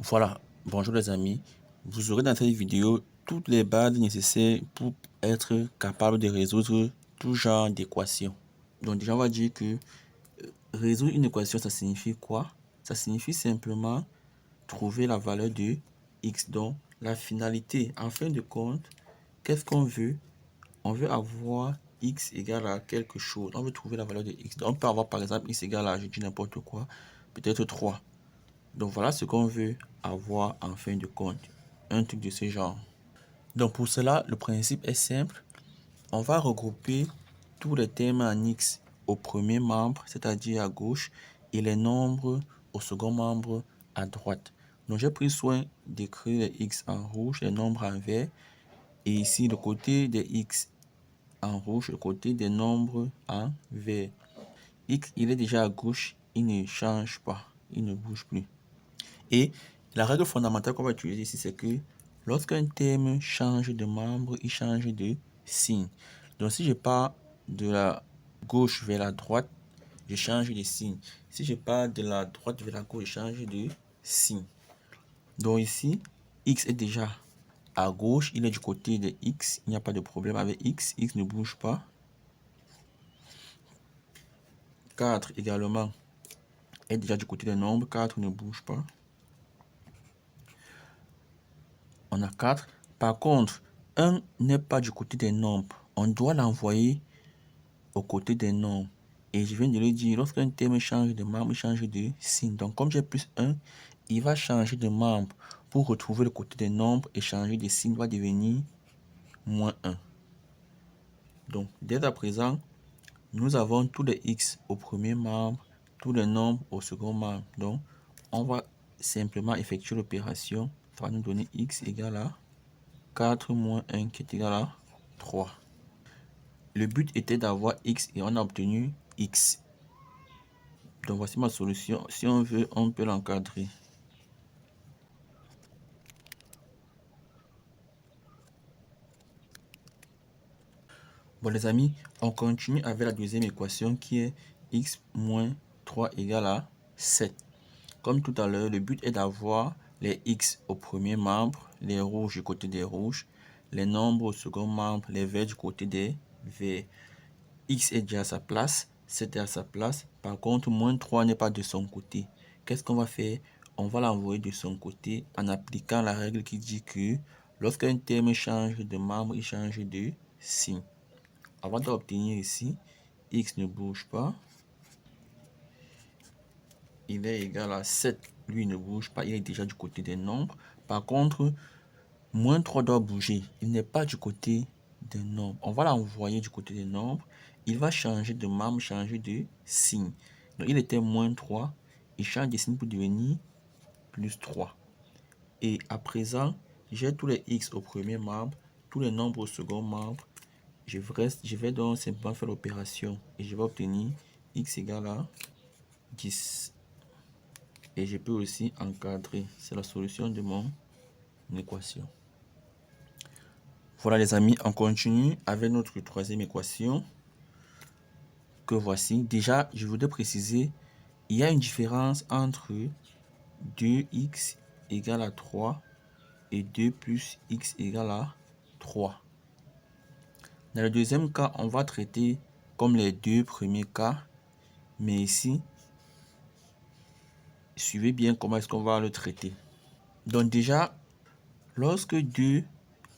Voilà, bonjour les amis. Vous aurez dans cette vidéo toutes les bases nécessaires pour être capable de résoudre tout genre d'équation. Donc déjà, on va dire que résoudre une équation, ça signifie quoi? Ça signifie simplement trouver la valeur de x. Donc la finalité, en fin de compte, qu'est-ce qu'on veut? On veut avoir x égale à quelque chose. On veut trouver la valeur de x. Donc on peut avoir par exemple x égale à, je dis n'importe quoi, peut-être 3. Donc voilà ce qu'on veut avoir en fin de compte. Un truc de ce genre. Donc pour cela, le principe est simple. On va regrouper tous les termes en x au premier membre, c'est-à-dire à gauche, et les nombres au second membre à droite. Donc j'ai pris soin d'écrire les x en rouge, les nombres en vert, et ici le côté des x en rouge, le côté des nombres en vert. X, il est déjà à gauche, il ne change pas, il ne bouge plus. Et la règle fondamentale qu'on va utiliser ici, c'est que lorsqu'un terme change de membre, il change de signe. Donc si je pars de la gauche vers la droite, je change de signe. Si je pars de la droite vers la gauche, je change de signe. Donc ici, x est déjà à gauche, il est du côté de x, il n'y a pas de problème avec x, x ne bouge pas. 4 également est déjà du côté des nombres, 4 ne bouge pas. On a 4. Par contre, 1 n'est pas du côté des nombres. On doit l'envoyer au côté des nombres. Et je viens de le dire, lorsqu'un terme change de membre, il change de signe. Donc, comme j'ai plus 1, il va changer de membre pour retrouver le côté des nombres et changer de signe, va devenir moins 1. Donc, dès à présent, nous avons tous les x au premier membre, tous les nombres au second membre. Donc, on va simplement effectuer l'opération. Ça va nous donner x égale à 4 moins 1 qui est égal à 3. Le but était d'avoir x et on a obtenu x. Donc voici ma solution. Si on veut, on peut l'encadrer. Bon les amis, on continue avec la deuxième équation qui est x moins 3 égale à 7. Comme tout à l'heure, le but est d'avoir les x au premier membre, les rouges du côté des rouges, les nombres au second membre, les verts du côté des verts. X est déjà à sa place, 7 est à sa place. Par contre, moins 3 n'est pas de son côté. Qu'est-ce qu'on va faire? On va l'envoyer de son côté en appliquant la règle qui dit que lorsqu'un terme change de membre, il change de signe. Avant d'obtenir ici, x ne bouge pas. Il est égal à 7. Lui ne bouge pas, il est déjà du côté des nombres. Par contre, moins 3 doit bouger. Il n'est pas du côté des nombres. On va l'envoyer du côté des nombres. Il va changer de membre, changer de signe. Donc, il était moins 3. Il change de signe pour devenir plus 3. Et à présent, j'ai tous les x au premier membre, tous les nombres au second membre. Je vais donc simplement faire l'opération et je vais obtenir x égale à 10. Et je peux aussi encadrer. C'est la solution de mon équation. Voilà les amis, on continue avec notre troisième équation que voici. Déjà, je voudrais préciser, il y a une différence entre 2x égale à 3 et 2 plus x égale à 3. Dans le deuxième cas, on va traiter comme les deux premiers cas, mais ici, suivez bien comment est-ce qu'on va le traiter. Donc déjà, lorsque 2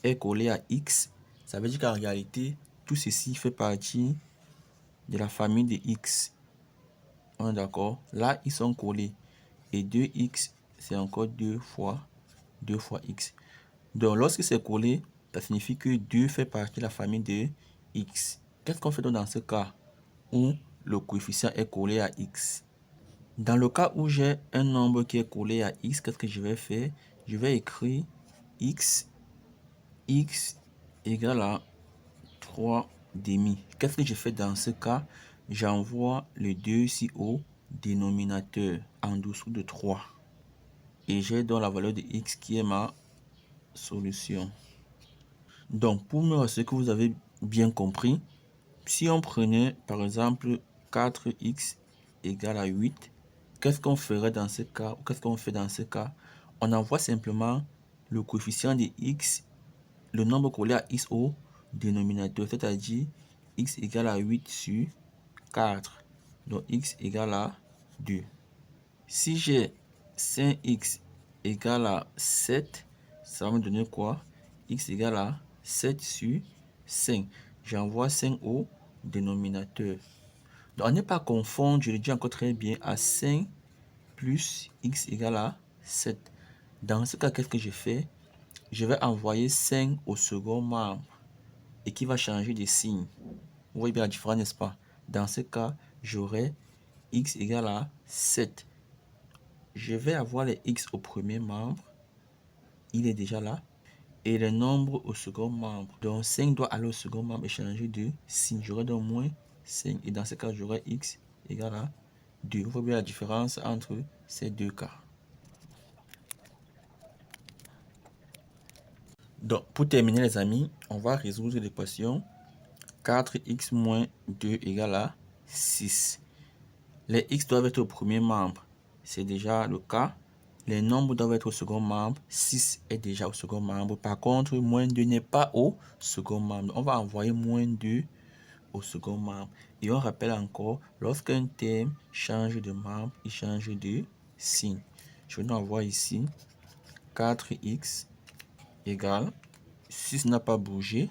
est collé à x, ça veut dire qu'en réalité, tout ceci fait partie de la famille de x. On est d'accord? Là, ils sont collés. Et 2x, c'est encore 2 fois x. Donc, lorsque c'est collé, ça signifie que 2 fait partie de la famille de x. Qu'est-ce qu'on fait donc dans ce cas où le coefficient est collé à x? Dans le cas où j'ai un nombre qui est collé à x, qu'est-ce que je vais faire? Je vais écrire x égale à 3 demi. Qu'est-ce que je fais dans ce cas? J'envoie le 2 ici au dénominateur en dessous de 3. Et j'ai donc la valeur de x qui est ma solution. Donc, pour me rassurer que vous avez bien compris, si on prenait par exemple 4x égale à 8, qu'est-ce qu'on ferait dans ce cas? Qu'est-ce qu'on fait dans ce cas? on envoie simplement le coefficient de x, le nombre collé à x au dénominateur, c'est-à-dire x égale à 8 sur 4. Donc x égale à 2. Si j'ai 5x égale à 7, ça va me donner quoi? X égale à 7 sur 5. J'envoie 5 au dénominateur. Donc, à ne pas confondre, je le dis encore très bien, à 5 plus x égale à 7. Dans ce cas, qu'est-ce que je fais? Je vais envoyer 5 au second membre et qui va changer de signe. Vous voyez bien la différence, n'est-ce pas? Dans ce cas, j'aurai x égale à 7. Je vais avoir les x au premier membre. Il est déjà là. Et le nombre au second membre. Donc 5 doit aller au second membre et changer de signe. J'aurai donc moins 5. Et dans ce cas, j'aurai x égale à 2. Vous voyez bien la différence entre ces deux cas. Donc, pour terminer les amis, on va résoudre l'équation 4x moins 2 égale à 6. Les x doivent être au premier membre. C'est déjà le cas. Les nombres doivent être au second membre. 6 est déjà au second membre. Par contre, moins 2 n'est pas au second membre. On va envoyer moins 2 au second membre. Et on rappelle encore, lorsqu'un terme change de membre, il change de signe. Je vais nous envoyer ici 4x égale 6 n'a pas bougé.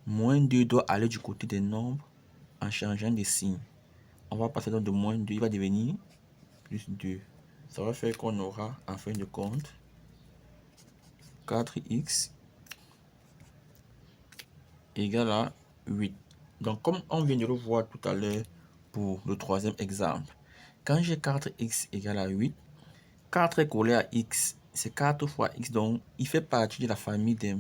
Moins 2 doit aller du côté des nombres en changeant de signe. On va passer donc de moins 2, il va devenir plus 2. Ça va faire qu'on aura en fin de compte 4x égale à 8. Donc comme on vient de le voir tout à l'heure pour le troisième exemple, quand j'ai 4x égale à 8, 4 est collé à x, c'est 4 fois x, donc il fait partie de la famille des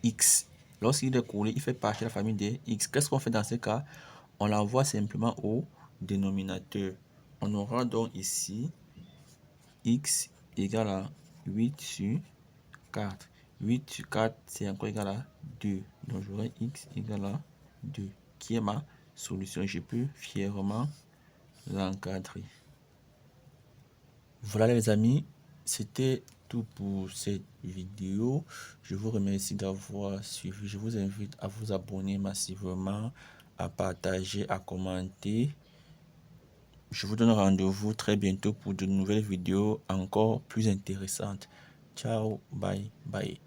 x. Lorsqu'il est collé, il fait partie de la famille des x. Qu'est-ce qu'on fait dans ce cas? On l'envoie simplement au dénominateur. On aura donc ici x égale à 8 sur 4. 8 sur 4, c'est encore égal à 2. Donc j'aurai x égale à 2, qui est ma solution. Je peux fièrement l'encadrer. Voilà les amis, c'était tout pour cette vidéo. Je vous remercie d'avoir suivi. Je vous invite à vous abonner massivement, à partager, à commenter. Je vous donne rendez-vous très bientôt pour de nouvelles vidéos encore plus intéressantes. Ciao, bye, bye.